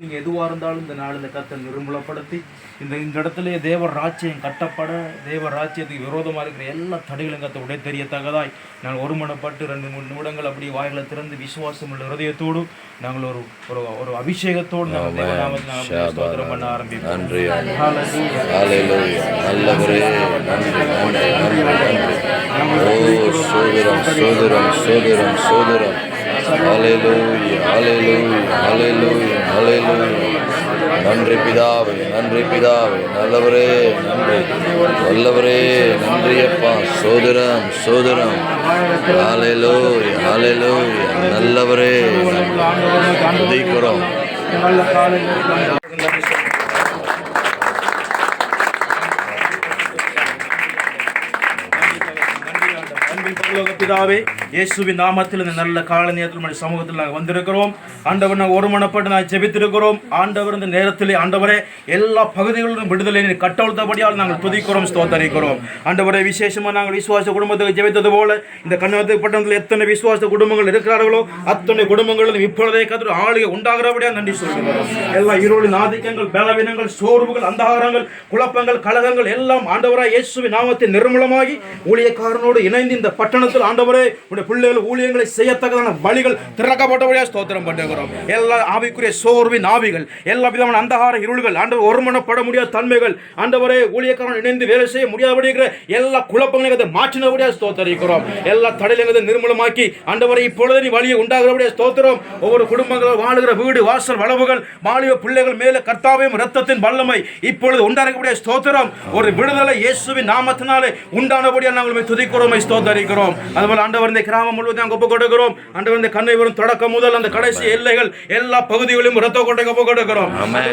நீங்கள் எதுவாக இருந்தாலும் இந்த நாள் இந்த கத்தை நிர்மூலப்படுத்தி இந்த இடத்துல தேவ ராஜ்யம் கட்டப்பட தேவ ராஜ்யத்துக்கு விரோதமாக இருக்கிற எல்லா தடைகளும் கத்தை உடைய தெரியத்தக்கதாய் நாங்கள் ஒருமனப்பட்டு 2-3 நிமிடங்கள் அப்படி வாய்களை திறந்து விசுவாசம் உள்ள ஹிருதயத்தோடு நாங்கள் ஒரு ஒரு அபிஷேகத்தோடு நாங்கள் தேவநாமத்தை ஸ்தோத்திரம் பண்ண ஆரம்பிப்போம். நன்றி பிதாவே, நன்றி பிதாவே, நல்லவரே நன்றி, வல்லவரே நன்றி அப்பா, சோதரம் சோதரம், ஹல்லேலூயா ஹல்லேலூயா, நல்லவரே துதிக்கிறோம். பிதாவே, இயேசுவின் நாமத்தில் இந்த நல்ல கால நேரத்தில் நம்முடைய சமூகத்தில் நாங்கள் வந்திருக்கிறோம். ஆண்டவர் நாங்கள் ஒருமனப்பட்டு நான் ஜெபித்திருக்கிறோம். ஆண்டவர் இந்த நேரத்தில் ஆண்டவரே எல்லா பகுதிகளிலும் விடுதலை கட்டழுத்தபடியால் நாங்கள் துதிக்கிறோம், ஸ்தோத்தரிக்கிறோம். ஆண்டவரை விசேஷமாக நாங்கள் விசுவாச குடும்பத்துக்கு ஜெபித்தது போல இந்த கண்ணவத்துக்கு பட்டணத்தில் எத்தனை விசுவாச குடும்பங்கள் இருக்கிறார்களோ அத்தனை குடும்பங்களிலும் இப்பொழுதே கத்திர ஆளுகை உண்டாகிறபடியாக நன்றி சொல்கிறோம். எல்லா இருளின் ஆதிக்கங்கள், பலவீனங்கள், சோர்வுகள், அந்தகாரங்கள், குழப்பங்கள், கலகங்கள் எல்லாம் ஆண்டவராய் இயேசுவின் நாமத்தில் நிர்மூலமாகி ஊழியக்காரனோடு இணைந்து இந்த பட்டணத்தில் ஆண்டவரே உடைய பிள்ளைகள் ஊழியங்களை செய்யத்தக்கதான வழிகள் திறக்கப்பட்டபடியாக ஸ்தோத்திரம் பண்ணுகிறோம். எல்லா ஆவிக்குரிய சோர்வின் ஆவிகள், எல்லா விதமான அந்தகார இருள்கள், ஆண்டவர் ஒருமனப்பட முடியாத தன்மைகள், ஆண்டவரே ஊழியக்காரன் இணைந்து வேலை செய்ய முடியாதபடி இருக்கிற எல்லா குழப்பங்களை மாற்றினபடியாக ஸ்தோத்தரிக்கிறோம். எல்லா தடைகளை நிர்மூலமாக்கி ஆண்டவரை இப்பொழுது நீ வழியை உண்டாகிறபடியாக ஸ்தோத்திரம். ஒவ்வொரு குடும்பங்களும் வாழுகிற வீடு வாசல் வளவுகள் வாலிப பிள்ளைகள் மேலே கர்த்தாவையும் இரத்தத்தின் வல்லமை இப்பொழுது உண்டாகக்கூடிய ஸ்தோத்திரம். ஒரு விடுதலை இயேசுவின் நாமத்தினாலே உண்டானபடியாக நாங்கள் துதிக்கிறோம், ஸ்தோத்தரிக்கிறோம். அதுபோல ஆண்டவர் இந்த கிராமம் முழுவதும் ஒப்பு கொடுக்கிறோம். ஆண்டவர் இந்த கண்ணை வரும் தொடக்கம் முதல் அந்த கடைசி எல்லைகள் எல்லா பகுதிகளிலும் இரத்த கொண்டை ஒப்பு கொடுக்கிறோம்.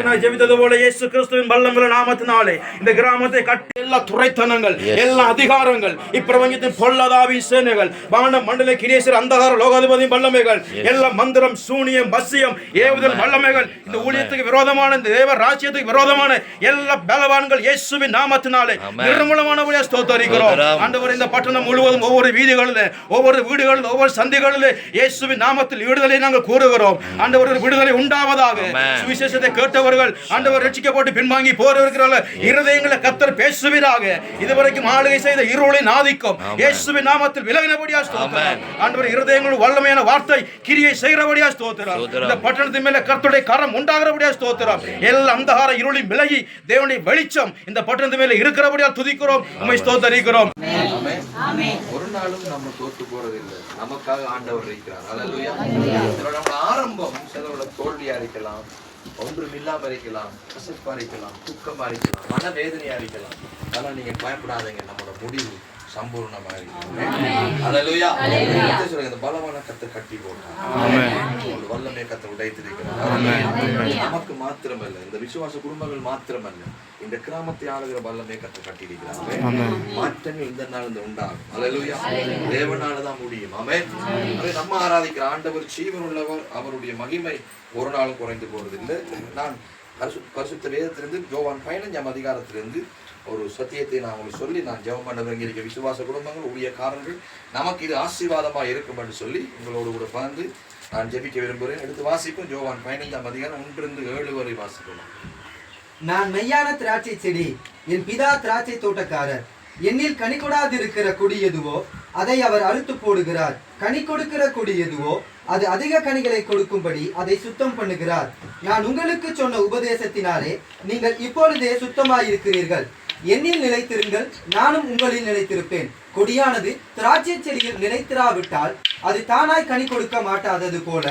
நான் ஜெபித்தது போல இயேசு கிறிஸ்துவின் வல்லமையுள்ள நாமத்தினாலே இந்த கிராமத்தை கட்டி எல்லா துரைத்தனங்கள், எல்லா அதிகாரங்கள், இப்பிரபஞ்சத்தின் பொல்லாதாவி சேனைகள், வான மண்டல கிரேசர் அந்தகார லோகாதிபதியின் வல்லமைகள், எல்லா மந்திரம், சூனியம், வசியம், ஏவுதல் வல்லமைகள், இந்த ஊழியத்துக்கு விரோதமான இந்த தேவ ராஜ்யத்துக்கு விரோதமான எல்லா பலவான்கள் இயேசுவின் நாமத்தினாலே நிர்மூலமானபடியாக ஸ்தோத்தரிக்கிறோம். ஆண்டவர் இந்த பட்டணம் முழுவதும் ஒவ்வொரு வீதிகளில், ஒவ்வொரு வீடுகளில், ஒவ்வொரு சந்திகளில் இயேசுவின் நாமத்தில் விடுதலை நாங்கள் கூறுகிறோம். ஆண்டவர் விடுதலை உண்டாவதாக. சுவிசேஷத்தை கேட்டவர்கள் ஆண்டவர் ரட்சிக்கப்பட்டு பின்வாங்கி போறவர்கள் இருதயங்களை கர்த்தர் பேசுவீராக. இதுவரைக்கும் ஆளுகை செய்த இருளின் ஆதிக்கம் இயேசுவின் நாமத்தில் விலகினபடியாக ஸ்தோத்திரம். ஆண்டவர் இருதயங்கள் வல்லமையான வார்த்தை கிரியை செய்கிறபடியாக ஸ்தோத்திரம். இந்த பட்டணத்தின் மேல கர்த்தருடைய கரம் உண்டாகிறபடியாக ஸ்தோத்திரம். எல்லா அந்தகார இருளின் விலகி தேவனுடைய வெளிச்சம் இந்த பட்டணத்தின் மேல இருக்கிறபடியாக துதிக்கிறோம், உம்மை ஸ்தோத்தரிக்கிறோம். ஒரு நாளும் நம்ம தோத்து போறது இல்லை. நமக்காக ஆண்டவர் இருக்கிறார். அல்லேலூயா. நம்ம ஆரம்பம் சிலரோட தோல்வியா இருக்கலாம், ஒன்றும் இல்லாம இருக்கலாம், கசப்பா இருக்கலாம், துக்கமா இருக்கலாம், மனவேதனையா இருக்கலாம். ஆனா நீங்க பயப்படாதீங்க, நம்மளோட முடிவு சம்பூர்ணமா இருக்கு. அல்லேலூயா. இந்த பலமான கத்தை கட்டி போட்டார், வல்லமை கத்தை உடைத்திருக்கிறார். நமக்கு மாத்திரமல்ல, இந்த விசுவாச குடும்பங்கள் மாத்திரமல்ல, இந்த கிராமத்தை ஆளுகிற வல்லமை கத்தை கட்டியிருக்கிறார். மாற்றங்கள் இந்த நாள் உண்டாகும். அல்லேலூயா. தேவனாலதான் முடியும். ஆமென். நம்ம ஆராதிக்கிற ஆண்டவர் ஜீவன் உள்ளவர், அவருடைய மகிமை ஒரு நாளும் குறைந்து போறதில்லை. நான் பரிசுத்த வேதத்திலிருந்து யோவான் 15ஆம் அதிகாரத்திலிருந்து ஒரு சத்தியத்தை நான் உங்களுக்கு சொல்லி நான் ஜெபம் பண்ண விரும்புகிறேன். விசுவாச குடும்பங்கள், ஊழியக்காரர்கள், நமக்கு இது ஆசீர்வாதமா இருக்கும் என்று சொல்லி உங்களோடு கூட பகிர்ந்து நான் ஜெபிக்க விரும்புகிறேன். எடுத்து வாசிப்போம். யோவான் 15ஆம் அதிகாரம் 1-7 வரை வாசிக்கணும். நான் மெய்யான திராட்சை செடி, என் பிதா திராட்சை தோட்டக்காரர். என்னில் கனி கொடாதிருக்கிற கொடி எதுவோ அதை அவர் அறுத்து போடுகிறார். கனி கொடுக்கிற கொடி எதுவோ அது அதிக கனிகளை கொடுக்கும்படி அதை சுத்தம் பண்ணுகிறார். நான் உங்களுக்கு சொன்ன உபதேசத்தினாலே நீங்கள் இப்பொழுதே சுத்தமாயிருக்கிறீர்கள். என்னில் நிலைத்திருங்கள், நானும் உங்களில் நிலைத்திருப்பேன். கொடியானது திராட்சை செடியில் நிலைத்திராவிட்டால் அது தானாய் கனி கொடுக்க மாட்டாதது போல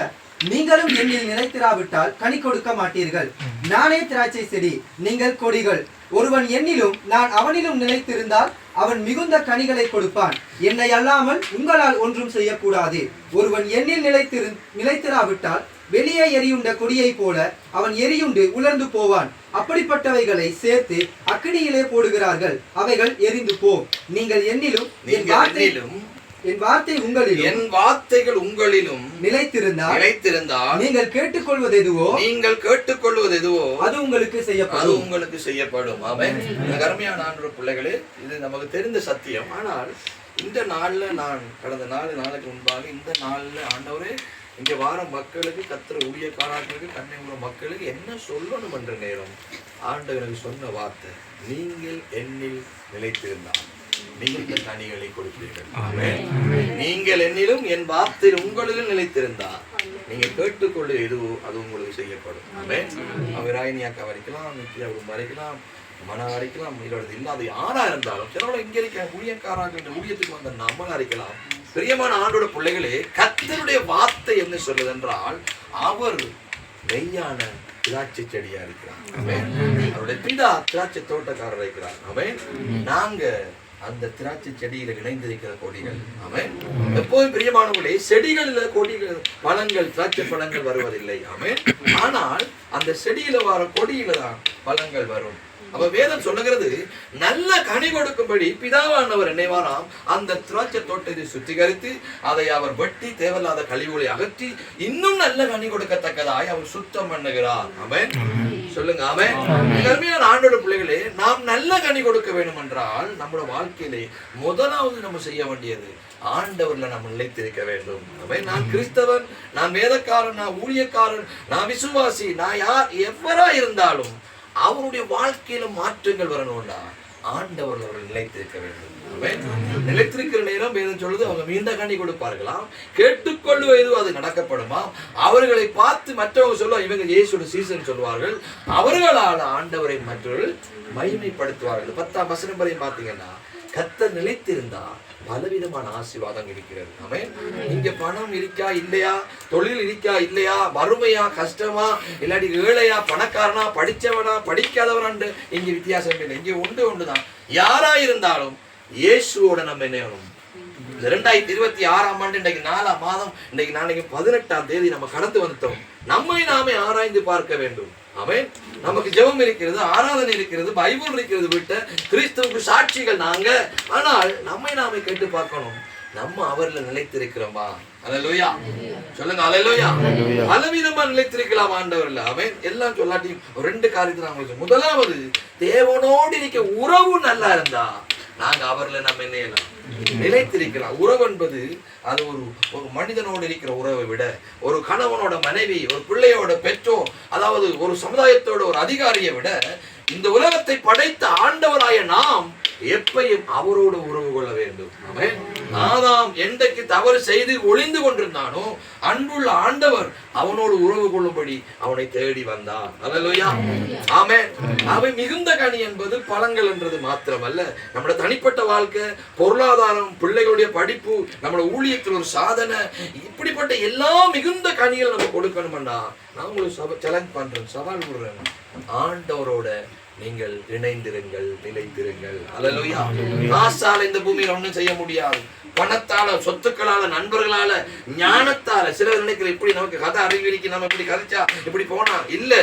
நீங்களும் என்னில் நிலைத்திராவிட்டால் கனி கொடுக்க மாட்டீர்கள். நானே திராட்சை செடி, நீங்கள் கொடிகள். ஒருவன் என்னிலும் நான் அவனிலும் நிலைத்திருந்தால் அவன் மிகுந்த கனிகளை கொடுப்பான். என்னை அல்லாமல் உங்களால் ஒன்றும் செய்யக்கூடாது. ஒருவன் என்னில் நிலைத்திராவிட்டால் வெளியே எரியுண்ட கொடியை போல அவன் எரியுண்டு உலர்ந்து போவான். அப்படிப்பட்டவைகளை சேர்த்து அக்கினியிலே போடுகிறார்கள், அவைகள் எரிந்து போ. நீங்கள் என்னிலும் என் வார்த்தைகள் உங்களிலும் நிலைத்திருந்தால் நீங்கள் கேட்டுக்கொள்வது எதுவோ அது உங்களுக்கு செய்யப்படும். ஆமென். அருமையான ஆண்டவருடைய பிள்ளைகளே, இது நமக்கு தெரிந்த சத்தியம். ஆனால் இந்த நாள்ல நான் கடந்த 4 நாளுக்கு முன்பாக இந்த நாள்ல ஆண்டவரே இங்க வார மக்களுக்கு, கத்திர ஊழியக்காரர்களுக்கு, கண்ணை உள்ள மக்களுக்கு என்ன சொல்லணும் என்ற நேரம் ஆண்டவருக்கு சொன்ன வார்த்தை, நீங்கள் என்னில் நிலைத்திருந்தால் நீங்கள் கனிகளை கொடுப்பீர்கள். நீங்கள் என்னிலும் என் வார்த்தையில் உங்களிலும் நிலைத்திருந்தால் நீங்க கேட்டுக்கொள்ள எதுவோ அது உங்களுக்கு செய்யப்படும். அவர் ராயினியாக்கா வரைக்கலாம், நித்யாவும் வரைக்கலாம், மன அரைக்கலாம், இதோட இல்லாத யாரா இருந்தாலும் சிலோட இங்க இருக்க ஊழியக்காரர்கள் இந்த ஊழியத்துக்கு வந்த நம்மள அரைக்கலாம். பிரியமான ஆண்டோட பிள்ளைகளே, கர்த்தருடைய வார்த்தை என்ன சொல்லுது என்றால், அவர் மெய்யான திராட்சை செடியா இருக்கிறார். அவருடைய பிதா திராட்சை தோட்டக்காரர் இருக்கிறார். நாங்க அந்த திராட்சை செடியில இணைந்திருக்கிற கொடிகள். எப்போதும் பிரியமானவர்களே, செடிகளில கொடிகள், பழங்கள், திராட்சை பழங்கள் வருவதில்லை. ஆனால் அந்த செடியில வர கொடியில தான் பழங்கள் வரும். அப்ப வேதம் சொல்லுகிறது, நல்ல கனி கொடுக்கும்படி பிதாவானவர் என்னைவாராம் அந்த திராட்சை தோட்டத்தை சுத்திகரித்து அதை அவர் வெட்டி தேவையில்லாத கழிவுகளை அகற்றி இன்னும் நல்ல கனி கொடுக்கத்தக்கதாய் அவர் சுத்தம் பண்ணுகிறார். ஆமென் சொல்லுங்க. ஆமென். அருமையான ஆண்டோட பிள்ளைகளே, நாம் நல்ல கனி கொடுக்க வேண்டும் என்றால் நம்மளோட வாழ்க்கையிலே முதலாவது நம்ம செய்ய வேண்டியது ஆண்டவர்ல நாம் நிலைத்திருக்க வேண்டும். நான் கிறிஸ்தவன், நான் வேதக்காரன், நான் ஊழியக்காரன், நான் விசுவாசி, நான் யார் எவரா இருந்தாலும் அவருடைய வாழ்க்கையில மாற்றங்கள் வரணும்டா ஆண்டவர்கள் அவர்கள் நிலைத்திருக்க வேண்டும். நிலைத்திருக்கிற நேரம் வேதம் சொல்லுது, அவங்க மீண்ட கனி கொடுப்பார்களாம், கேட்டுக்கொள்வது அது நடக்கப்படுமா. அவர்களை பார்த்து மற்றவங்க சொல்லுவாங்க, இவங்க இயேசுவோட சீசன் சொல்வார்கள், அவர்களால் ஆண்டவரை மற்றவர்கள் மகிமைப்படுத்துவார்கள். 10ஆம் வசனம் வரை பார்த்தீங்கன்னா, கர்த்தர் நிலைத்திருந்தா பலவிதமான ஆசீர்வாதம் இருக்கிறது. ஆமென். இங்க பணம் இருக்கா இல்லையா, தொழில் இருக்கா இல்லையா, வறுமையா கஷ்டமா, இல்லாட்டி ஏழையா பணக்காரனா, படிச்சவனா படிக்காதவனான்னு இங்க வித்தியாசம் இல்லை. இங்க ஒன்றுதான், யாரா இருந்தாலும் இயேசுவோட நம்ம என்ன வேணும். 2026ஆம் ஆண்டு இன்றைக்கு 4ஆம் மாதம், இன்றைக்கு நாளைக்கு 18ஆம் தேதி நம்ம கடந்து வந்துட்டோம். நம்மை நாமே ஆராய்ந்து பார்க்க வேண்டும். ஆமென். நமக்கு ஜெபம் இருக்கிறது, ஆராதனை இருக்கிறது, பைபிள் இருக்கிறது, விட்ட கிறிஸ்துவுக்கு சாட்சிகள் நாங்க. ஆனால் நம்மை நாமே கேட்டு பார்க்கணும், நம்ம அவர்ல நிலைத்திருக்கிறோமா? அல்லேலூயா சொல்லுங்க. அல்லேலூயா. பலவிதமா நிலைத்திருக்கலாம் ஆண்டவர்ல. ஆமென். எல்லாம் சொல்லாட்டியும் 2 காரியத்தை நான் உங்களுக்கு. முதலாவது, தேவனோடு இருக்க உறவு நல்லா இருந்தா நாங்க அவர்ல நம்ம என்ன நிலைத்திருக்கலாம். உறவு என்பது அது ஒரு மனிதனோடு இருக்கிற உறவை விட, ஒரு கணவனோட மனைவி, ஒரு பிள்ளையோட பெற்றோர், அதாவது ஒரு சமுதாயத்தோட ஒரு அதிகாரியை விட, இந்த உலகத்தை படைத்த ஆண்டவராய நாம் எப்பையும் அவரோடு உறவு கொள்ள வேண்டும். ஆதாம் என்றைக்கு தவறு செய்து ஒளிந்து கொண்டிருந்தானோ, அன்புள்ள ஆண்டவர் அவனோடு உறவு கொள்ளும்படி அவனை தேடி வந்தார். அல்லேலூயா. ஆமென். அவை மிகுந்த கனி என்பது பழங்கள் என்றது மாத்திரமல்ல, நம்முடைய தனிப்பட்ட வாழ்க்கை, பொருளாதாரம், பிள்ளைகளுடைய படிப்பு, நம்மளோட ஊழியத்தில் ஒரு சாதனை, இப்படிப்பட்ட எல்லா மிகுந்த கனிகள் நம்ம கொடுக்கணும்டா. நான் உங்களுக்கு சேலஞ்ச் பண்றேன், சவால் விடுறேன், ஆண்டவரோட நீங்கள் இணைந்திருங்கள், நிலைத்திருங்கள். அல்லேலூயா. காசால இந்த பூமியில ஒண்ணும் செய்ய முடியாது. பணத்தால, சொத்துக்களால, நண்பர்களால, ஞானத்தால, சிலர் நினைக்கிற இப்படி நமக்கு கதை அறிவிக்கு, நம்ம இப்படி கதைச்சா இப்படி போனா இல்ல,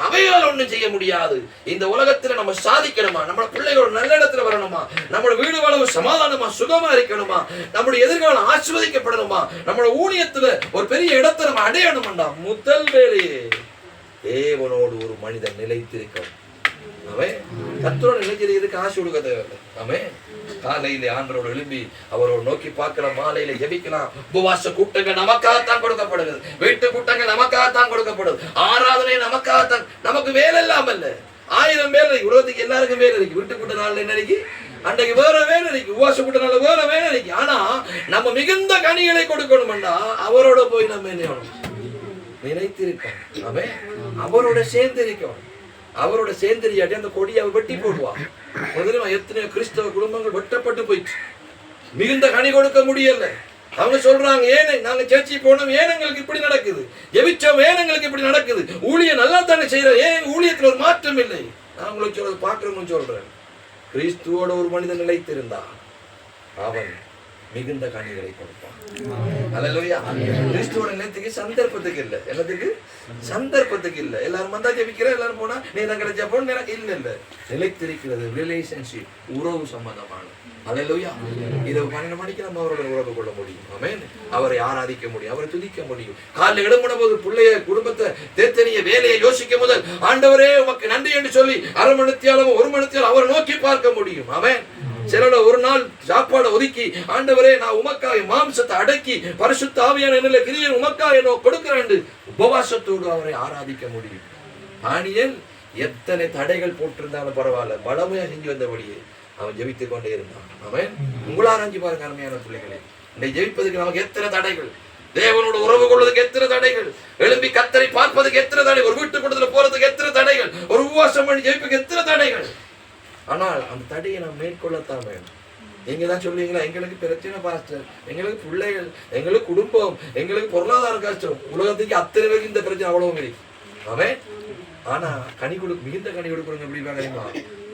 அவையால் ஒண்ணும் செய்ய முடியாது. இந்த உலகத்துல நம்ம சாதிக்கணுமா, நம்ம பிள்ளைகளோட நல்ல இடத்துல வரணுமா, நம்மளோட வீடு வாழ்வு சமாதானமா சுகமா இருக்கணுமா, நம்மளுடைய எதிர்காலம் ஆசீர்வதிக்கப்படணுமா, நம்மளோட ஊழியத்துல ஒரு பெரிய இடத்தை நம்ம அடையணும்டா, முதல் வேலையே தேவனோடு ஒரு மனிதன் நிலைத்திருக்கணும். கர்த்தரோட நிலைத்திருக்கிறதுக்கு ஆசை கொடுக்க தேவையில்லை. ஆமென். காலையில ஆண்டவரோடு எழும்பி அவரோடு நோக்கி பார்க்கலாம், மாலையில ஜெபிக்கலாம். உபவாச கூட்டங்கள் நமக்காகத்தான் கொடுக்கப்படுகிறது, வீட்டு கூட்டங்கள் நமக்காகத்தான் கொடுக்கப்படுது, ஆராதனை நமக்காகத்தான். நமக்கு வேலை இல்லாம இல்ல, 1000 வேலை இருக்கு. உலகத்துக்கு எல்லாருக்கும் வேலை இருக்கு. வீட்டு கூட்ட நாள் என்ன இருக்கு, அன்றைக்கு வேற வேலை இருக்கு, உபவாச கூட்ட நாள் வேற வேலை இருக்கு. ஆனா நம்ம மிகுந்த கனிகளை கொடுக்கணும்னா அவரோட போய் நம்ம என்ன நிலைத்திருக்கோம். ஆமென். அவரோட சேர்ந்து இருக்கோம். அவரோட சேர்ந்தறியாட்டி அந்த கொடியை வெட்டி போடுவான். எத்தனையோ கிறிஸ்தவ குடும்பங்கள் வெட்டப்பட்டு போயிடுச்சு, மிகுந்த கனி கொடுக்க முடியல. அவங்க சொல்றாங்க, ஏன் நாங்க சேர்ச்சி போனோம், ஏன் எங்களுக்கு இப்படி நடக்குது, ஜெபிச்சோம், ஏன் எங்களுக்கு இப்படி நடக்குது, ஊழியம் நல்லா தானே செய்யறோம், ஏன் ஊழியத்துல ஒரு மாற்றம் இல்லை. நான் உங்களுக்கு சொல்றது பாக்குறேன்னு சொல்றேன். கிறிஸ்துவோட ஒரு மனிதன் நிலைத்திருந்தா அவன் மிகுந்த கனிகளை கொடுப்பான். அல்லேலூயா. கிறிஸ்துவோட நிலைத்துக்கு சந்தர்ப்பத்துக்கு இல்ல, எல்லாத்துக்கு சந்தர்ப்பத்துக்கு இல்ல. எல்லாரும் வந்தா ஜெபிக்கிற, எல்லாரும் போனா நீ தான் கிடைச்சா போன இல்ல இல்ல. நிலைத்திருக்கிறது ரிலேஷன்ஷிப், உறவு சம்பந்தமான. அல்லேலூயா. இதை 12 மணிக்கு நம்ம அவரோட உறவு கொள்ள முடியும். ஆமென். அவரை ஆராதிக்க முடியும், அவரை துதிக்க முடியும். காலைல எழும்பின போது பிள்ளைய, குடும்பத்தை, தேத்தனிய வேலையை யோசிக்க முதல் ஆண்டவரே உமக்கு நன்றி என்று சொல்லி 1/2 மணித்தியாலும் 1 மணித்தியாலும் அவரை நோக்கி பார்க்க முடியும். ஆமென். சிலரோட ஒரு நாள் சாப்பாடு ஒதுக்கி, ஆண்டவரே நான் உமக்காக மாம்சத்தை அடக்கி பரிசுத்த ஆவியான என்னுடைய கிரியை உமக்காக என்ன கொடுக்கிறேன் என்று உபவாசத்தோடு அவரை ஆராதிக்க முடியும். தானியேல் எத்தனை தடைகள் போட்டிருந்தாலும் பரவாயில்ல, பலமையா செஞ்சு வந்தபடியே அவன் ஜெபித்துக் கொண்டே இருந்தான். அவன் உங்களா ஆராய்ச்சி பாருங்க அருமையான பிள்ளைகளே, இந்த ஜெபிப்பதுக்கு நமக்கு எத்தனை தடைகள், தேவனோட உறவு கொள்வதற்கு எத்தனை தடைகள், எழும்பி கத்தரை பார்ப்பதுக்கு எத்தனை தடைகள், ஒரு வீட்டு கூட்டத்துல போறதுக்கு எத்தனை தடைகள், ஒரு உபவாசம் பண்ணி ஜெயிப்புக்கு எத்தனை தடைகள். ஆனால் அந்த தடையை நாம் மேற்கொள்ளத்தான் வேண்டும். நீங்க தான் சொல்லுவீங்களா, எங்களுக்கு பிரச்சனை பாஸ்டர், எங்களுக்கு பிள்ளைகள், எங்களுக்கு குடும்பம், எங்களுக்கு பொருளாதார கஷ்டம், உலகத்துக்கு அத்தனை பேருக்கு இந்த பிரச்சனை அவ்வளவு இருக்கு. அவன் ஆனா மிகுந்த கனி கொடுக்குறவங்க எப்படி தெரியுமா,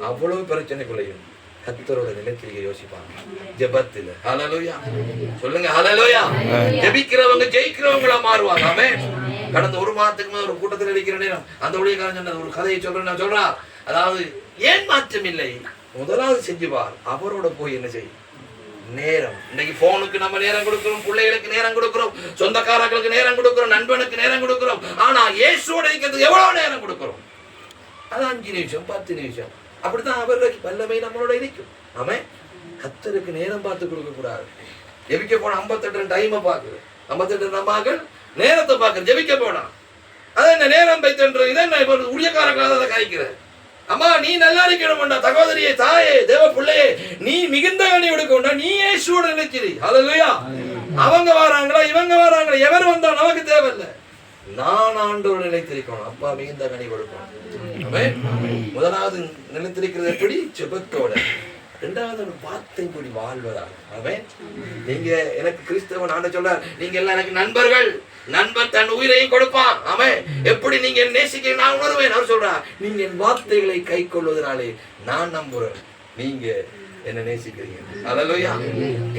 அவ்வளவு பிரச்சனைக்குள்ளையும் கர்த்தரோட நிலைத்திரியை யோசிப்பாங்க ஜெபத்தில். ஹல்லேலூயா சொல்லுங்க, ஹல்லேலூயா. ஜெபிக்கிறவங்க ஜெயிக்கிறவங்களா மாறுவாங்க. ஆமென். கடந்த ஒரு மாதத்துக்கு ஒரு கூட்டத்தில் இருக்கிற நேரம் அந்த ஊழியக்காரன் சொன்ன ஒரு கதையை நான் சொல்றேன். அதாவது ஏன் மாற்றம் இல்லை, முதலாவது செஞ்சுவார், அவரோட போய் என்ன செய்யும், நேரம். இன்னைக்கு போனுக்கு நம்ம நேரம் கொடுக்கிறோம், பிள்ளைகளுக்கு நேரம் கொடுக்கிறோம், சொந்தக்காரர்களுக்கு நேரம் கொடுக்கிறோம், நண்பனுக்கு நேரம் கொடுக்கிறோம். ஆனா இயேசுவோட இருக்கிறதுக்கு எவ்வளவு நேரம் கொடுக்கிறோம்? அது 5 நிமிஷம் 10 நிமிஷம். அப்படித்தான் அவருடைய வல்லமை நம்மளோட இருக்கும். ஆமே. கர்த்தருக்கு நேரம் பார்த்து கொடுக்க கூடாது. ஜெபிக்க போனா 58 டைமை பார்க்குது, 58 நம்மாக்கள் நேரத்தை பார்க்குது. ஜெபிக்க போனா அது என்ன நேரம் வைத்தன்று, இதை என்ன ஊழியக்காரர்களாக அதை காய்க்கிற. அம்மா நீ நல்லா இருக்கணும்டா, சகோதரியே, தாயே, தேவ பிள்ளையே, நீ மிகுந்த கனி கொடுக்கணும்டா, நீ இயேசுவோட நினைக்கிறீ. ஹல்லேலூயா. அவங்க வராங்களா இவங்க வராங்களா, எவர் வந்தா நமக்கு தேவையில்லை, நான் ஆண்டவரோட நிலைத்திருக்கணும். அப்பா மிகுந்த கனி கொடுக்கணும். முதலாவது நிலைத்திருக்கிறது எப்படி, ஜெபத்தோட. இரண்டாவது ஒரு வார்த்தைப்படி வாழ்வதாக. அவன் நீங்க எனக்கு கிறிஸ்தவன் ஆண்ட சொல்றார், நீங்க எல்லாம் எனக்கு நண்பர்கள், நண்பன் தன் உயிரையும் கொடுப்பான். அவன் எப்படி நீங்க நேசிக்க நான் உணர்வேன். அவர் சொல்றார், நீங்க என் வார்த்தைகளை கை கொள்வதனாலே நான் நம்புறேன் நீங்க என்ன நேசிக்கிறீங்க. ஹல்லேலூயா.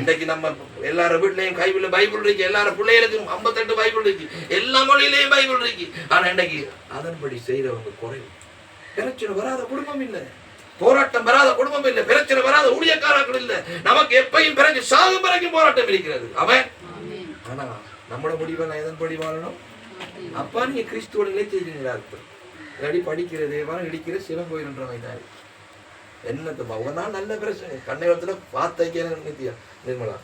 இன்றைக்கு நம்ம எல்லாரும் வீட்லயும் கைவில பைபிள் இருக்கு, எல்லாரும் பிள்ளைகளுக்கும் 58 பைபிள் இருக்கு, எல்லா மொழியிலையும் பைபிள் இருக்கு. ஆனா இன்றைக்கு அதன்படி செய்யறவங்க குறைவு. பிரச்சனை வராத குடும்பம் இல்லை, போராட்டம் வராத குடும்பம் இல்லை, பிரச்சனை வராத ஊழியக்காரர்கள் இல்லை. நமக்கு எப்பயும் பிறகு சாகும் பிறகு போராட்டம் இருக்கிறது. அவன் ஆனா நம்மளோட முடிவை நான் எதன்படி வாழணும். அப்பா நீங்க கிறிஸ்துவோட நிலைத்திருக்கீங்களா இருக்கும், இல்லாடி படிக்கிற தேவாரம் இடிக்கிற சிவன் கோயில்ன்றவன் தான் என்னத்துப்பா ஒரு நாள் நல்ல பிரச்சனை. கண்ணகத்துல வார்த்தைக்கு நித்தியா நிர்மலா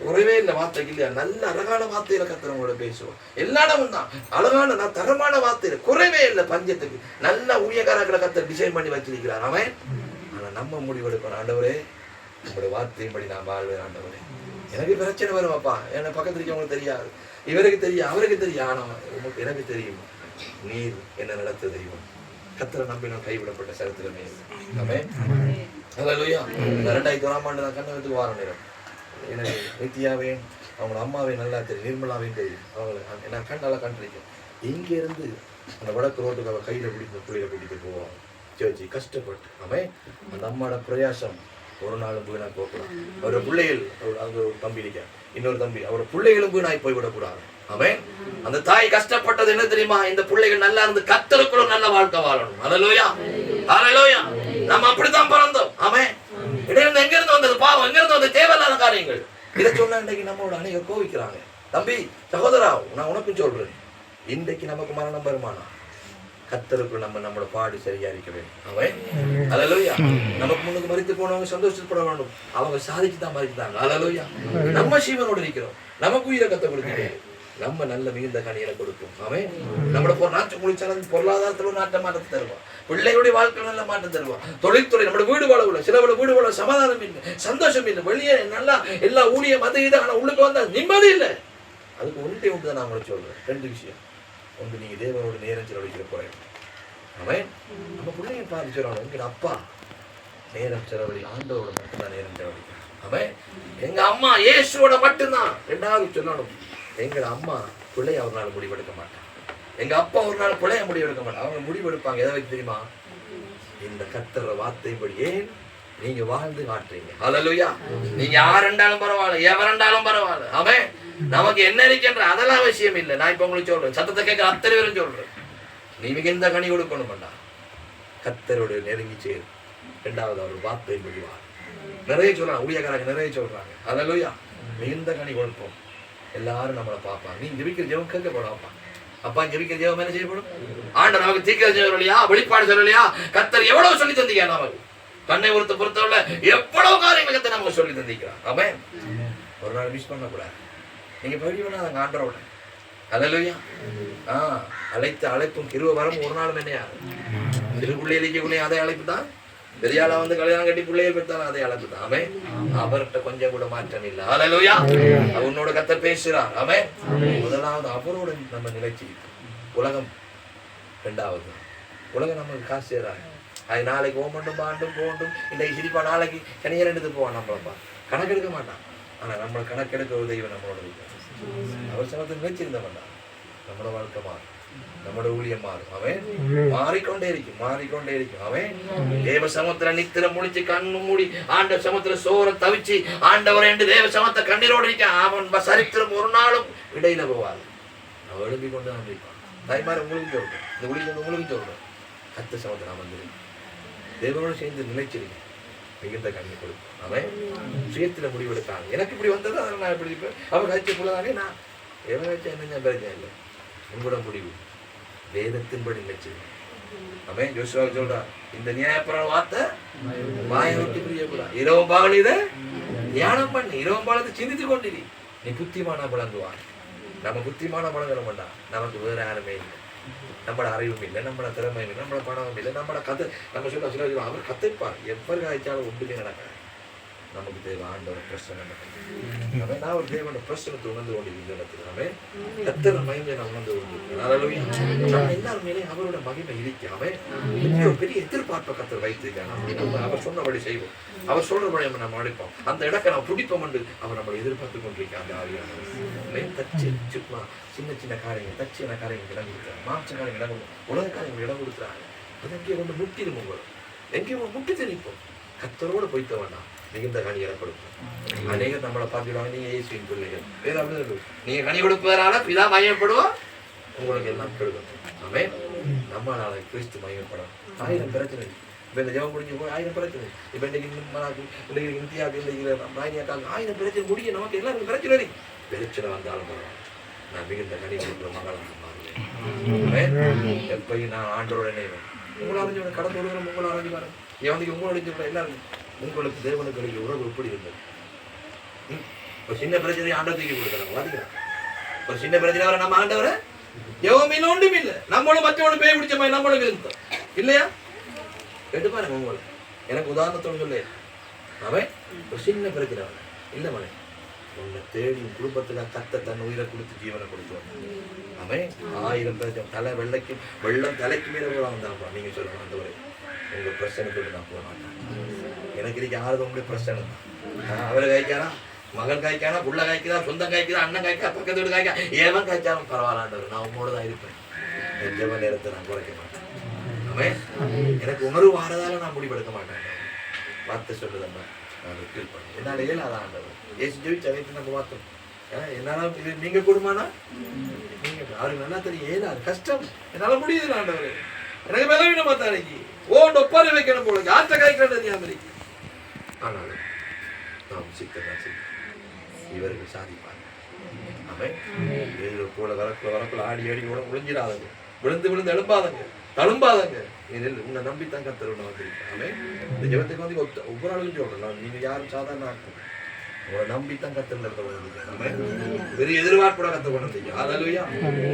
குறைவே இல்லை, வார்த்தைக்கு இல்லையா, நல்ல அழகான வார்த்தையில கத்துறவங்களோட பேசுவோம். எல்லா இடமும் தான் அழகான தரமான வார்த்தையில குறைவே இல்லை. பஞ்சத்துக்கு நல்ல ஊழியக்காரர்களை கத்த டிசைன் பண்ணி வச்சிருக்கிறார் அவன். ஆனா நம்ம முடிவெடுக்கணும், ஆண்டவரே நம்மளுடைய வார்த்தையின்படி நான் வாழ்வேன். ஆண்டவரே எனக்கு பிரச்சனை வரும் அப்பா, என்ன பக்கத்துல இருக்கவங்களுக்கு தெரியாது, இவருக்கு தெரியும், அவருக்கு தெரியும், ஆனா எனக்கு தெரியும் நீர் என்ன நடத்த தெரியும். கத்தரை நம்பி நான் கைவிடப்பட்ட சரித்திரமே. ஹல்லேலூயா. 2001ஆம் ஆண்டு நான் கண்ணகத்துக்கு வார நேரம் எனக்கு நித்யாவே அவங்களோட அம்மாவே நல்லா தெரியும், நிர்மலாவே தெரியும். அவங்களை நான் கண்டால கண்டிருக்கேன். இங்க இருந்து அந்த வடக்கு ரோட்டுக்கு அவள் கையில பிடிக்க புள்ளையில கூட்டிட்டு போவான் சேர்ச்சி கஷ்டப்பட்டு. அவன் அந்த அம்மாவோட பிரயாசம் ஒரு நாளும் வீணா போகக்கூடாது. அவரோட பிள்ளைகள் அங்க ஒரு தம்பி இருக்க, இன்னொரு தம்பி, அவரோட பிள்ளைகளும் வீணாய் போய்விடக்கூடாது. அவன் அந்த தாய் கஷ்டப்பட்டது என்ன தெரியுமா, இந்த பிள்ளைகள் நல்லா இருந்து கர்த்தருக்குள்ள நல்ல வாழ்க்கை வாழணும். ஹல்லேலூயா. ஹல்லேலூயா. நம்ம அப்படித்தான் பிறந்தோம். அவன் இடையில எங்க இருந்து வந்தது பாவம், எங்க இருந்து வந்த தேவையில்லாத காரியங்கள். இதை சொன்னா இன்றைக்கு நம்மளோட அநேகர் கோவிக்கிறாங்க. தம்பி சகோதரா நான் உனக்கும் சொல்றேன், இன்றைக்கு நமக்கு மரணம் வருமானா கர்த்தருக்கு நம்மளோட பாடு சரியா இருக்க வேண்டும். அவன் ஹல்லேலூயா. நமக்கு முன்னுக்கு மரித்து போனவங்க சந்தோஷப்பட வேண்டும், அவங்க சாதிச்சு தான் மரித்தாங்க. ஹல்லேலூயா. நம்ம சீவனோடு இருக்கிறோம், நமக்கு உயிரை கத்த கொடுக்கிறேன், நம்ம நல்ல மிகுந்த கனியை கொடுக்கும். அவன் நம்மளோட நாட்டம் குளிச்சாலும் பொருளாதாரத்துல நாட்ட மாற்றத்தை தருவான், பிள்ளைகளுடைய வாழ்க்கை நல்ல மாற்றம் தருவான், தொழில்துறை நம்மளோட வீடு வாழ உள்ள சிலவோட வீடு வாழ சமாதானம் இல்லை, சந்தோஷம் இல்லை, வெளியே நல்லா எல்லா ஊழியம் அது இது, ஆனா உள்ளுக்கு வந்தா நிம்மதி இல்லை. அதுக்கு ஒன்றே ஒன்று தான் நான் உங்களுக்கு சொல்றேன், 2 விஷயம். ஒன்று நீங்க தேவனோட நேரம் செலவழிக்கிற குறை. அவன் நம்ம பிள்ளைங்க பார்த்து சொல்லணும், எங்க அப்பா நேரம் செலவழி ஆண்டவரோட மட்டும்தான் நேரம் செலவழிக்கிறான். அவன் எங்க அம்மா இயேசுவோட மட்டும்தான். 2வது சொல்லணும், எங்க அம்மா பிள்ளைய ஒரு நாள் முடிவெடுக்க மாட்டான், எங்க அப்பா ஒரு நாள் பிள்ளைய முடிவெடுக்க மாட்டான். அவங்க முடிவெடுப்பாங்க எதை வச்சு தெரியுமா, இந்த கர்த்தர் வார்த்தைப்படி. ஏன் நீங்க வாழ்ந்து காட்டுறீங்க. ஹல்லேலூயா. நீங்க யாருண்டாலும் பரவாயில்ல, எவரண்டாலும் பரவாயில்ல. அவன் நமக்கு என்ன இருக்கின்ற அதெல்லாம் அவசியம் இல்லை. நான் இப்ப உங்களுக்கு சொல்றேன், சத்தத்தை கேட்க அத்தனை பேரும் சொல்றேன், நீ மிகுந்த கனி கொடுக்கணும்டா, கர்த்தரோட நெருங்கி சேரு. 2வது அவர் வார்த்தைப்படி வாழ். நிறைய சொல்றாங்க ஊழியக்காரங்க, நிறைய சொல்றாங்க. ஹல்லேலூயா. மிகுந்த கனி கொடுப்போம், எல்லாரும் நம்மளை பார்ப்பாங்க. நீ ஜெபிக்கிற ஜெபம் கேட்க போடாப்பா, அப்பா ஜெபிக்கிற ஜெபம் என்ன செய்யப்படும். ஆண்டவர் நமக்கு தீர்க்க சொல்லலையா, வெளிப்பாடு சொல்லலையா, கர்த்தர் எவ்வளவு சொல்லி தந்தீங்க நமக்கு. தன்னை பொறுத்தவரை எவ்வளவு காரியங்களை நமக்கு சொல்லி தந்திக்கிறான். ஆமென். ஒரு நாள் மிஸ் பண்ணக்கூடாது. நீங்க பகுதி பண்ணாதாங்க ஆண்டரோட. அல்லேலூயா. அழைத்த அழைப்பும் கிருபை வரும் ஒரு நாளும் என்னையா திருக்குள்ளே இலைக்குள்ளே அதே அழைப்பு தான். பெரியாளா வந்து கல்யாணம் கட்டி பிள்ளையை பெற்றாலும் அதே அழைப்பு தான். ஆமென். அவர்கிட்ட கொஞ்சம் கூட மாற்றம் இல்லை. அல்லேலூயா. உன்னோட கர்த்தர் பேசுறார். ஆமென். முதலாவது அவரோட நம்ம நிலைச்சி. உலகம் இரண்டாவது. உலகம் நமக்கு காசு செய்யறாங்க. அது நாளைக்கு ஓமண்டும் பாண்டும் போண்டும் இன்றைக்கு சிரிப்பா நாளைக்கு சனியர் எடுத்து போவான். நம்மளப்பா கணக்கெடுக்க மாட்டான். ஆனா நம்ம கணக்கெடுக்க ஒரு தெய்வம் நம்மளோட இருக்கு. அவர் சமத்தை நினைச்சிருந்த மாட்டான். நம்மளோட வாழ்க்கை மாறும், நம்மளோட ஊழியம் மாறும். அவன் மாறிக்கொண்டே இருக்கும். அவன் தேவ சமுத்திர நித்திர முடிச்சு கண்ணு மூடி ஆண்ட சமுத்திர சோற தவிச்சு ஆண்டவர் என்று தேவ சமத்தை கண்ணீரோடு இருக்க அவன் சரித்திரம் ஒரு நாளும் இடையில போவாது. அவன் எழுப்பி கொண்டு தான் இருப்பான். தாய்மார் உங்களுக்கு சொல்றேன், இந்த ஊழியம் உங்களுக்கு சொல்றேன். கத்த சமுத்திரம் வந்து தேவனோடு சேர்ந்து நிலைச்சிருங்க. மிகுந்த கண்ணி கொடுக்கும். அவன் சுயத்துல முடிவெடுத்தாங்க. எனக்கு இப்படி வந்தது அதனால நான் எப்படி இருப்பேன். அவன் கழிச்ச போலதானே நான் எவன் வச்சா என்ன பிரச்சனை இல்லை. உங்களோட முடிவு வேதத்தின்படி நினைச்சிருங்க. அவன் ஜோசுவா சொல்றா, இந்த நியாயப்பிரமாண வார்த்தை வாயை விட்டு பிரியக்கூடாது. இரவும் பகல் இதை தியானம் பண்ணி இரவும் பகலத்தை சிந்தித்து கொண்டிரு. நீ புத்திமான பழங்குவான். நம்ம புத்திமான பழங்கிற மாட்டான். நமக்கு வேற யாருமே இல்லை. நம்மளோட அறிவும் இல்லை, நம்மளோட திறமையும் இல்லை, நம்மளோட பணமும் இல்லை, நம்மளோட கதை நம்ம சொல்ல அவர் கத்தைப்பார். எவ்வளவு காய்ச்சாலும் ஒன்றுமே நடக்காது. நமக்கு தேவை ஆண்டோட பிரச்சனை. நான் ஒரு தேவனோட பிரச்சனத்தை உணர்ந்து கொண்டிருக்கிறேன். கத்தர மகிமை நான் உணர்ந்து கொண்டிருக்கிறேன். எல்லாருமே அவரோட மகிமை இருக்காம பெரிய எதிர்பார்ப்பை கத்தர் வைத்திருக்காங்க. அவர் சொன்னபடி செய்வோம், அவர் சொல்றபடி நம்ம அடிப்போம். அந்த இடத்தை நான் பிடிப்போம் என்று அவர் நம்மளை எதிர்பார்த்து கொண்டிருக்காங்க. ஆவியானவர் தச்சு சும்மா சின்ன சின்ன காரியங்கள் தச்சின காரியங்கள் இடம் கொடுக்குறாங்க. மாற்ற காரியங்கள் இடம் கொடுக்குறாங்க. உலக காரியங்கள் இடம் கொடுக்குறாங்க. அது எங்கேயோ கொண்டு முட்டிடும். உங்களுக்கு எங்கேயோ முட்டி தெரிப்போம். கத்தரோட போய்த்த வேண்டாம். மிகுந்த கனி கொடுப்போம். அநேகர் நம்மளை பார்த்துடுவாங்க, நீங்க இயேசுவின் பிள்ளைகள் வேற அப்படி நீங்க கனி கொடுப்பதனால பிதா மையப்படுவோம். உங்களுக்கு எல்லாம் கெடுக்கும். ஆமென். நம்மளால கிறிஸ்து மையப்படும். 1000 பிரச்சனை. இப்ப இந்த ஜெபம் முடிஞ்சு போய் 1000 பிரச்சனை. இப்ப இன்னைக்கு இந்தியாவுக்கு இன்னைக்கு 1000 பிரச்சனை முடிய நமக்கு எல்லாருக்கும் பிரச்சனை பிரச்சனை வந்தாலும் பரவாயில்ல. நான் மிகுந்த கனி கொடுக்குற மகளாக மாறுவேன். எப்பயும் நான் ஆண்டோட நினைவேன். உங்களை அறிஞ்சவன கடந்து விடுகிறோம். உங்களை அறிஞ்சு பாருங்க. எவனுக்கு உங்களை அழிஞ்சு எல்லாரும் உங்களுக்கு தேவனுக்கு கிடைக்கிற உறவு எப்படி இருந்தது? ஒரு சின்ன பிரச்சனை ஆண்டவர் தூக்கி கொடுக்குறாங்க. வாதிக்கிறான். ஒரு சின்ன பிரச்சனை வர நம்ம ஆண்டவரை எவமே ஒன்றும் இல்லை. நம்மளும் மற்றவனு பேய் பிடிச்ச மாதிரி நம்மளுக்கு இருந்தோம் இல்லையா? கேட்டு பாருங்க. உங்களை எனக்கு உதாரணத்தோடு சொல்ல அவன் ஒரு சின்ன பிரச்சனை வர இல்லை மனை உன்னை தேடி குடும்பத்துல கத்த தன் உயிரை கொடுத்து ஜீவனை கொடுத்துவாங்க. அவன் 1000 பிரச்சனை தலை வெள்ளம் தலைக்கு மேல கூட வந்தாப்பா. நீங்க சொல்லுங்க ஆண்டவரே உங்க பிரச்சனை சொல்லி நான் போக மாட்டேன். எனக்கு இன்னைக்கு ஆறுது உங்களுடைய பிரச்சனை தான். அவரை காய்க்கானா, மகன் காய்க்கானா, புள்ள காய்க்குதா, சொந்தம் காய்க்குதா, அண்ணன் காய்க்கா, பக்கத்து வீடு காய்க்கா, ஏவன் காய்ச்சாலும் பரவாயில்லாண்டவர் நான் உங்களோட தான் இருப்பேன். என் ஜெப நேரத்தை நான் குறைக்க மாட்டேன். அவன் எனக்கு உணர்வு வாரதால நான் முடிவெடுக்க மாட்டேன். வார்த்தை சொல்லுதம்மா நான் ஃபீல் பண்ணேன். என்னால் இயலாத ஆண்டவர் ஏசு ஜெயிச்சு அனைத்து நம்ம பார்த்தோம். என்னால இது நீங்க கொடுமானா நீங்க அவருக்கு நல்லா தெரியும். ஏதாவது கஷ்டம் என்னால முடியுது ஆண்டவர். எனக்கு பலவீனமா தான் இருக்கு. ஒப்பாரி வைக்கணும் போல யார்கிட்ட காய்க்கிறது அமெரிக்க. ஆனாலும் நாம் சிக்கதான் செய்யும். இவர்கள் சாதிப்பாங்க. அவன் கூட வரக்குள்ள ஆடி ஆடி கூட முடிஞ்சிடாதங்க. விழுந்து எழும்பாதங்க, தழும்பாதங்க. உன்னை நம்பித்தான் கத்தர் ஒன்று வந்திருக்கேன். அவன் இந்த ஜெபத்துக்கு வந்து ஒவ்வொரு ஆளுக்கும் சொல்றேன். நீங்க யாரும் சாதாரண ஆட்கள். உங்களை நம்பித்தான் கத்தர் நடத்த பெரிய எதிர்பார்ப்போட கத்த கொண்டு வந்தீங்க. அதாலுயா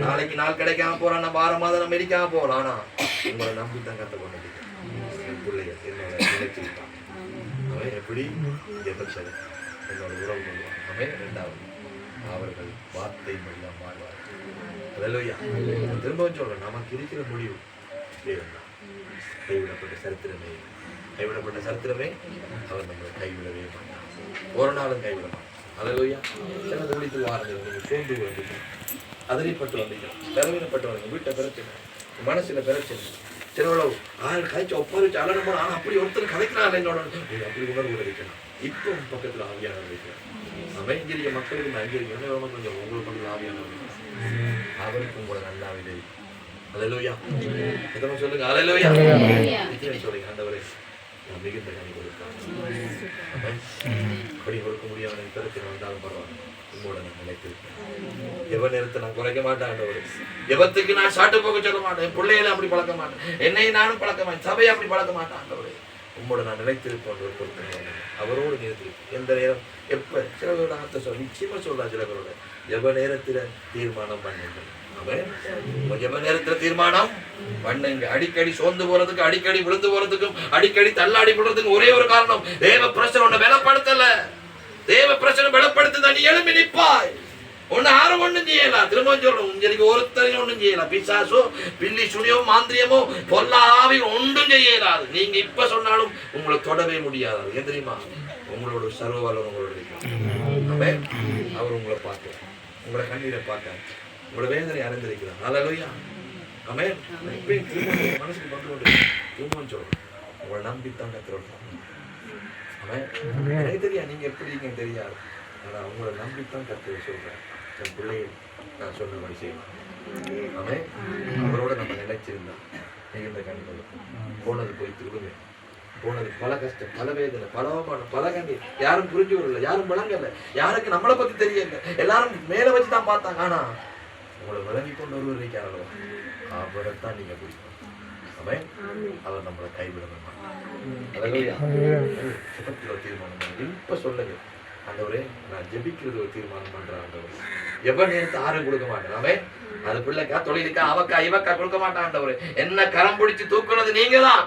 நாளைக்கு நாள் கிடைக்காம போறான், நம்ம 6 மாதம் நம்ம இருக்காம போறோம். ஆனா உங்களை நம்பித்தான் கத்த கொண்டு வந்தீங்க. என் பிள்ளைகள் என்னோட நினைச்சிருக்கான். அவன் எப்படி ஜெபச்சது என்னோட உறவு கொள்வான். அவன் 2வது அவர்கள் வார்த்தை எல்லாம் மாறுவார். அதாலுயா திரும்பவும் சொல்றேன். நமக்கு இருக்கிற முடிவு தேவன் தான். கைவிடப்பட்ட சரித்திரமே அவர் நம்மளை கைவிடவே மாட்டான். ஒரு நாளும் கைவிட மாட்டான். அதாலுயா சில தொழில் வாரங்கள் நீங்க சோர்ந்து வந்தீங்க, அதிரிப்பட்டு வந்தீங்க, பலவீனப்பட்டு வந்தீங்க, வீட்டை பிரச்சனை, மனசுல பிரச்சனை, சிலவளவு காய்ச்சி ஒப்பாரி வச்சு அலனம் போன. ஆனா அப்படி ஒருத்தர் கலைக்கிறாள் என்னோட அப்படி உணர்வு வைக்கலாம். இப்போ பக்கத்துல ஆவியானவர் வைக்கலாம். அமைஞ்சிரிய மக்களுக்கு அங்கீகரிக்க கொஞ்சம் உங்களுக்கு பக்கத்தில் ஆவியானவர் அவருக்கு உங்களை நல்லாவே தெரியும். அல்லேலூயா எத்தனை சொல்லுங்க. அல்லேலூயா சொல்லுங்க. ஆண்டவரே நான் மிகுந்த கனி கொடுப்பேன். அப்படி கொடுக்க முடியாத பிரச்சனை வந்தாலும் பரவாயில்ல, உங்களோட நான் நினைத்திருப்பேன். எவ நேரத்தை நான் குறைக்க மாட்டேன். ஆண்டவரே எவத்துக்கு நான் சாட்டு போக சொல்ல மாட்டேன். பிள்ளைகளை அப்படி பழக்க மாட்டேன். என்னை நானும் பழக்க மாட்டேன். சபையை அப்படி பழக்க மாட்டேன். ஆண்டவரே உம்மோட நான் நிலைத்திருப்போம் ஒரு பொறுத்தனை அவரோடு நிலைத்திருப்போம். எந்த நேரம் எப்ப சில பேரோட ஆத்த சொல்ல நிச்சயமா சொல்லலாம். சில பேரோட எவ்வளோ நேரத்துல தீர்மானம் பண்ணுங்க. எவ்வளவு நேரத்துல தீர்மானம் பண்ணுங்க. அடிக்கடி சோர்ந்து போறதுக்கு, அடிக்கடி விழுந்து போறதுக்கும், அடிக்கடி தள்ளாடி போறதுக்கும் ஒரே ஒரு காரணம், தேவ பிரச்சனை உன்னை பலப்படுத்தல. தேவ பிரச்சனை பலப்படுத்த நீ எழுப்பி நிற்பாய். ஒன்னு யாரும் ஒண்ணும் செய்யலாம். திரும்ப சொல்றோம், உங்களுக்கு ஒருத்தரையும் ஒண்ணும் செய்யலாம். பிசாசோ பில்லி சுனியோ மாந்திரியமோ பொல்லாவி ஒன்றும் செய்யலாது. நீங்க இப்ப சொன்னாலும் உங்களை தொடவே முடியாது. ஏன் தெரியுமா? உங்களோட சர்வ வல்லவர் உங்களோட இருக்கிறார். அவர் உங்களை பார்க்க, உங்களை கண்ணீரை பார்க்க, உங்களோட வேதனை அறிந்திருக்கிறார். ஹல்லேலூயா. ஆமென். இப்பயும் திரும்ப மனசுக்கு வந்து கொண்டு திரும்ப சொல்றோம், உங்களை நம்பித்தான் கத்துறோம். ஆமென். எனக்கு தெரியாது நீங்க எப்படி இருக்கீங்க தெரியாது, ஆனா உங்களை நம்பித்தான் கத்துற சொல்றேன். என் பிள்ளைகள் நான் சொன்ன மாதிரி செய்யணும். ஆமென். அவரோட நம்ம நினைச்சிருந்தா மிகுந்த கண்கள் போனது போய் திரும்புங்க. போனது பல கஷ்டம், பல வேதனை, பல அவமானம், பல கண்ணீர். யாரும் புரிஞ்சு வரல, யாரும் விளங்கல, யாருக்கு நம்மளை பத்தி தெரியல. எல்லாரும் மேல வச்சுதான் பார்த்தாங்க. ஆனா உங்களை விளங்கி கொண்டு ஒருவர் இருக்காரோ அவரைத்தான் நீங்க பிடிக்கும். ஆமென். அவர் நம்மளை கைவிட தீர்மானம் இப்ப சொல்லுங்க. ஆண்டவரே நான் ஜெபிக்கிறது ஒரு தீர்மானம் பண்றேன். ஆண்டவரே எவ்வளவு நேரத்தை ஆறும் கொடுக்க மாட்டேன். ஆமென். அது பிள்ளைக்கா தொழிலுக்கா அவக்கா இவக்கா கொடுக்க மாட்டேன். ஆண்டவரே என்ன கரம் பிடிச்சு தூக்குறது நீங்க தான்.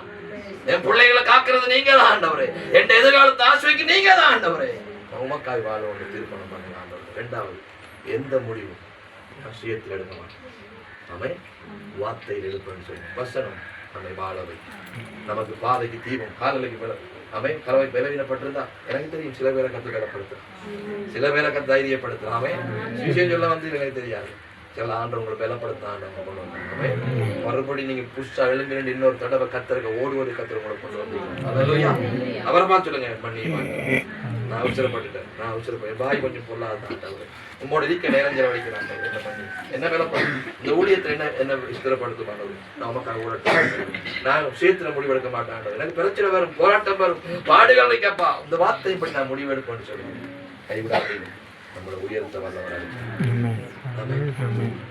என் பிள்ளைகளை காக்குறது நீங்க தான். ஆண்டவரே என் எதிர்காலத்தை ஆசிரிக்கு நீங்க தான். ஆண்டவரே உமக்காய் வாழ ஒன்று தீர்மானம் பண்ணுங்க. ஆண்டவரே ரெண்டாவது, எந்த முடிவும் சுயத்தில் எடுக்க மாட்டேன். ஆமென். வார்த்தையில் எடுப்பேன்னு சொல்லி வசனம் நம்மை வாழவை, நமக்கு பாதைக்கு தீபம், காதலுக்கு விளக்கு. அவன் கலவை பலவீனப்பட்டிருந்தா எனக்கு தெரியும். சில பேரை கத்து பலப்படுத்த, சில பேரை கத்து தைரியப்படுத்த. அவன் விஷயம் சொல்ல வந்து எனக்கு தெரியாது. சில ஆண்டவங்களை பலப்படுத்த ஆண்டவங்க கொண்டு வந்தாங்க. மறுபடி நீங்க புதுசா எழுந்து இன்னொரு தடவை கத்தருக்க ஓடுவது கத்தரை கூட கொண்டு வந்தீங்க. அதான் அவரை பார்த்து சொல்லுங்க, பண்ணிடுவாங்க. நான் அவசரப்பட்டுட்டேன், நான் அவசரப்பட்டேன். பாய் கொஞ்சம் பொருளாதார உங்களோட இருக்க நேரம் செலவழிக்கிறாங்க. என்ன பண்ணி என்ன வேலைப்படும் இந்த ஊழியத்தை என்ன என்ன ஸ்திரப்படுத்த மாட்டது. நமக்காக ஓடட்டும். நான் விஷயத்துல முடிவெடுக்க மாட்டேன். எனக்கு பிரச்சனை வரும், போராட்டம் வரும், பாடுகள் வைக்கப்பா. இந்த வார்த்தை இப்படி நான் முடிவெடுப்பேன்னு சொல்லுவேன். கைவிடாதீங்க. நம்மளோட உயர்த்த வல்லவராக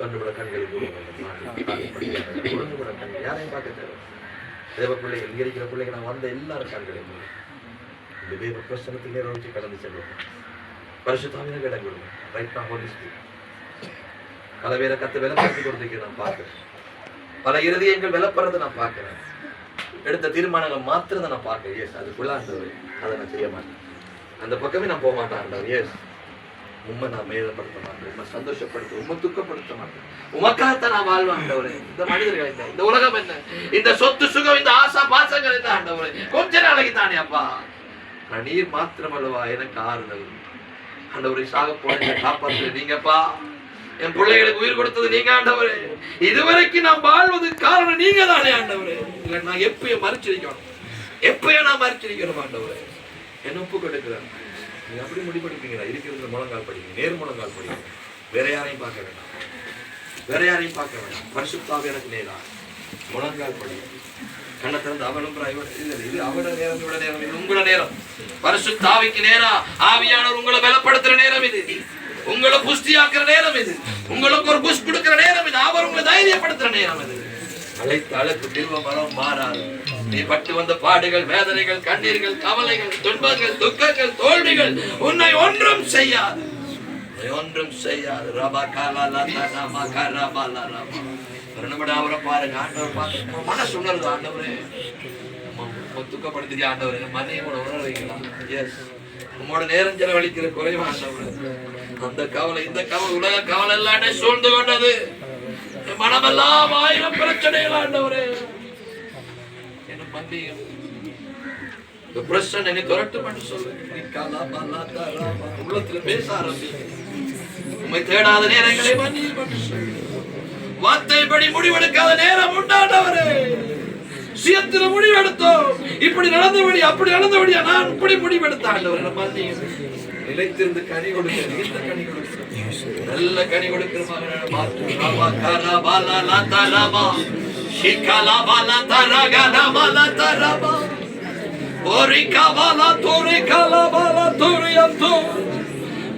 கண்டுபிட கண்களை ஒழுங்குபட கண்கள் யாரையும் பார்க்க தேவை. தேவ பிள்ளைகள் இங்க இருக்கிற பிள்ளைகள் நான் வந்த எல்லாரும் கண்களையும் இந்த தேவ பிரசனத்தை நேரம் கடந்து செல்வோம். பரிசுத்தாவின இடம் கொடுங்க. ரைட் நான் ஹோலி ஸ்பிரிட் பல பேரை கத்து வெலப்படுத்தி கொடுத்துருக்கு நான் பார்க்கிறேன். பல இருதயங்கள் வெலப்படுறதை நான் பார்க்கிறேன். எடுத்த தீர்மானங்கள் மாத்திரத்தை நான் பார்க்கிறேன். எஸ் அதுக்குள்ள அதை நான் செய்ய மாட்டேன். அந்த பக்கமே நான் போக மாட்டேன். எஸ் உண்மை நான் மேலப்படுத்த மாட்டேன், உண்மை சந்தோஷப்படுத்த, உண்மை துக்கப்படுத்த மாட்டேன். உமக்காகத்தான் நான் வாழ்வேன். ஆண்டவரே இந்த மனிதர்கள் என்ன, இந்த உலகம் என்ன, இந்த சொத்து சுகம், இந்த ஆசா பாசங்கள் என்ன ஆண்டவரே கொஞ்ச நாளைக்கு தானே அப்பா. நான் நீர் மாத்திரம் அல்லவா எனக்கு ஆறுதல். ஆண்டவரை சாக போன காப்பாற்று நீங்கப்பா. என் பிள்ளைகளுக்கு உயிர் கொடுத்தது நீங்க ஆண்டவரே. இதுவரைக்கும் நான் வாழ்வதற்கு காரணம் நீங்க தானே ஆண்டவரே. இல்லை நான் எப்பயும் மறைச்சிருக்கணும், எப்பயும் நான் மறைச்சிருக்கணும் ஆண்டவரே. என்ன ஒப்பு கொடுக்கிறேன். நீங்க அப்படி முடிவெடுப்பீங்களா? இருக்கிறது முழங்கால் படிங்க, நேர் முழங்கால் படிங்க. வேற யாரையும் பார்க்க வேண்டாம், வேற யாரையும் பார்க்க வேண்டாம். பரிசுத்தாவே எனக்கு நேரா முழங்கால் படிங்க. கண்ணை திறந்து அவனும் இது அவனோட நேரம், இவட நேரம், இது உங்களோட நேரம். பரிசுத்தாவிக்கு நேரா ஆவியானவர் உங்களை பலப்படுத்துற நேரம் இது. உங்களை புஷ்டியாக்குற நேரம் இது. உங்களுக்கு ஒரு புஷ் கொடுக்கிற நேரம் இது. அவர் உங்களை தைரியப்படுத்துற நேரம் இது. அழைத்த அழைப்பு திரும்ப மரம் மாறாது. நீ பட்டு வந்த பாடுகள், வேதனைகள், கண்ணீர்கள், கவலைகள், துன்பங்கள், துக்கங்கள், தோல்விகள் உன்னை ஒன்றும் செய்யாது, ஒன்றும் செய்யாது. ரபா காலா தரமா கரபா லரபா. அவரை பாருங்க. ஆண்டவர் பார்த்து மனசு உணர்வு. ஆண்டவரே துக்கப்படுத்தி ஆண்டவர் மனையோட உணர்வீங்களா? எஸ் உங்களோட நேரம் செலவழிக்கிற குறைவா ஆண்டவர். அந்த கவலை இந்த கவலை உலக கவலை எல்லாம் சூழ்ந்து கொண்டது. மனமெல்லாம் ஆயிரம் பிரச்சனைகள் ஆண்டவரே. என்ன மன்னியும் இந்த பிரச்சனை என்னை துரட்டும் என்று சொல்லு. உள்ளத்துல பேச ஆரம்பி. உண்மை தேடாத நேரங்களை மன்னியும் என்று சொல்லு. வார்த்தைப்படி முடிவெடுக்காத நேரம் உண்டாண்டவரே. சுயத்தில் முடிவெடுத்தோம். இப்படி நடந்தபடி அப்படி நடந்தபடியா நான் இப்படி முடிவெடுத்த ஆண்டவர் மன்னியும். நிலைத்திருந்து கனி கொடுக்க, நீண்ட கனி கொடுக்க, நல்ல கனி கொடுக்கிற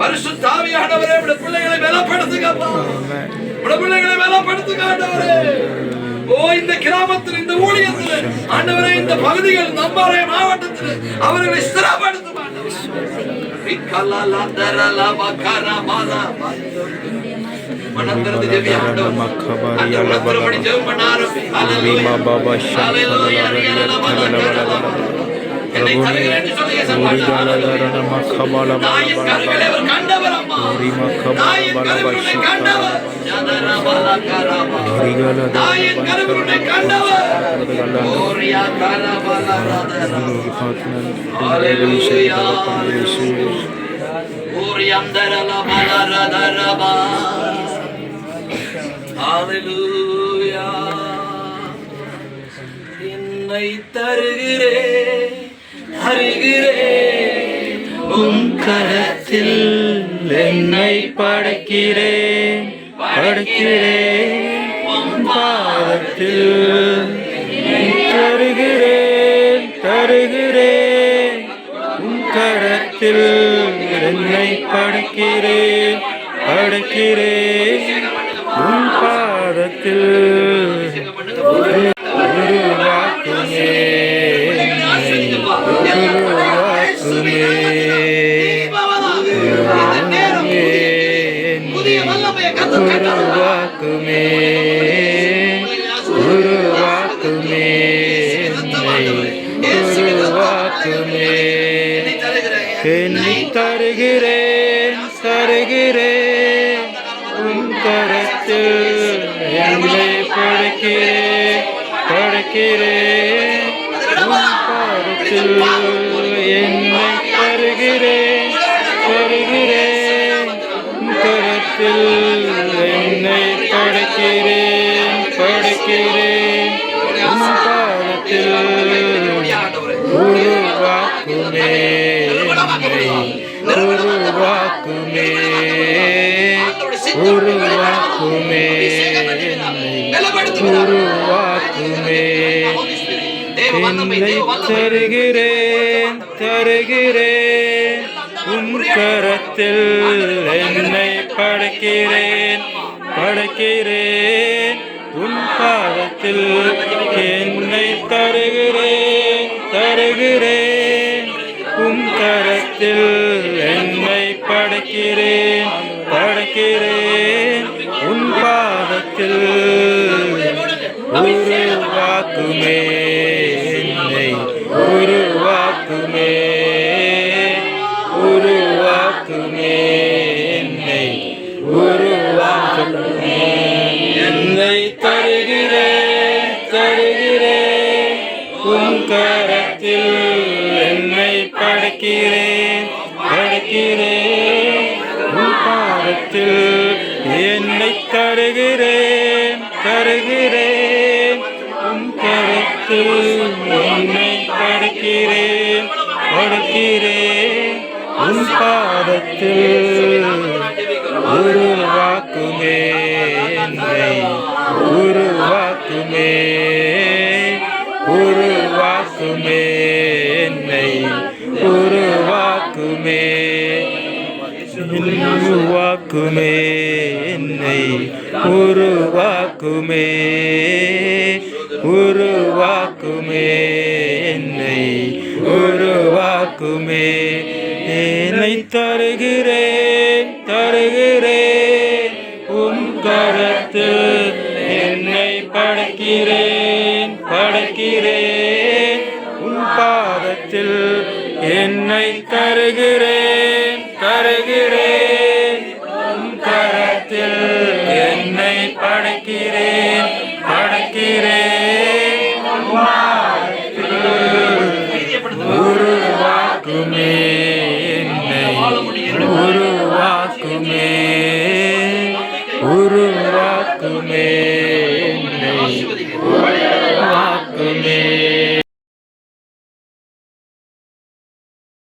பரிசுத்தாவியானவரே பிள்ளைகளை பலப்படுத்துங்கப்பா. பிள்ளைகளை பலப்படுத்துங்க ஆண்டவரே. ஓ இந்த நாமத்தில் இந்த ஊழியத்தில் ஆண்டவரே இந்த பகுதிகள் நம்பாறை மாவட்டத்தில் அவர்களை ஸ்திரப்படுத்தும் மனந்திறந்து ஜெபி ஆண்டவரே ஜெபம் பண்ண ஆரம்பி என்னை தருகிறேன் என்று சொல்லி தாயின் கருவிலே அவர் கண்டவர் அம்மா தாயின் கருவிலே கண்டவர் தாயின் கருவிலே கண்டவர் ஓரியா கரபலரதரா ஹalleluya ஓரியந்தரல பலரதரபா ஹalleluya என்னை தருகிறேன் அறிகிறேன் உம் கரத்தில் என்னை படைக்கிறேன் உம் பாதத்தில் தருகிறேன் உம் கரத்தில் என்னை படைக்கிறேன் உம் பாதத்தில் என்னை தருகிறேன் உம் கரத்தில் என்னை படைக்கிறேன் உம் பாதத்தில் என்னை தருகிறேன் உம் கரத்தில் என்னை படைக்கிறேன் உம் பாதத்தில் உருவாக்குமே என்னை தருகிறேன் உம் கரத்தில் என்னை படைக்கிறேன் உம் பாதத்தில் என்னை தருகிறேன் உம் கரத்தில் என்னை படைக்கிறேன் உம் பாதத்தில் உருவாக்குமே என்னை உருவாக்குமே என்னை உருவாக்குமே என்னை தருகிறேன் உம் கரத்தில் என்னை படைக்கிறேன் உம் பாதத்தில் என்னை தருகிறேன் உம் கரத்தில் என்னை படைக்கிறேன் உம் பாதத்தில் உருவாக்குமே என்னை உருவாக்குமே என்னை உருவாக்குமே என்னை உருவாக்குமே என்னை உருவாக்குமே என்னை தருகிறேன் உம் கரத்தில் என்னை படைக்கிறேன் உம் பாதத்தில் என்னை தருகிறேன் உம் கரத்தில் என்னை படைக்கிறேன் உருவாக்குமே என்னை உருவாக்குமே என்னை உருவாக்குமே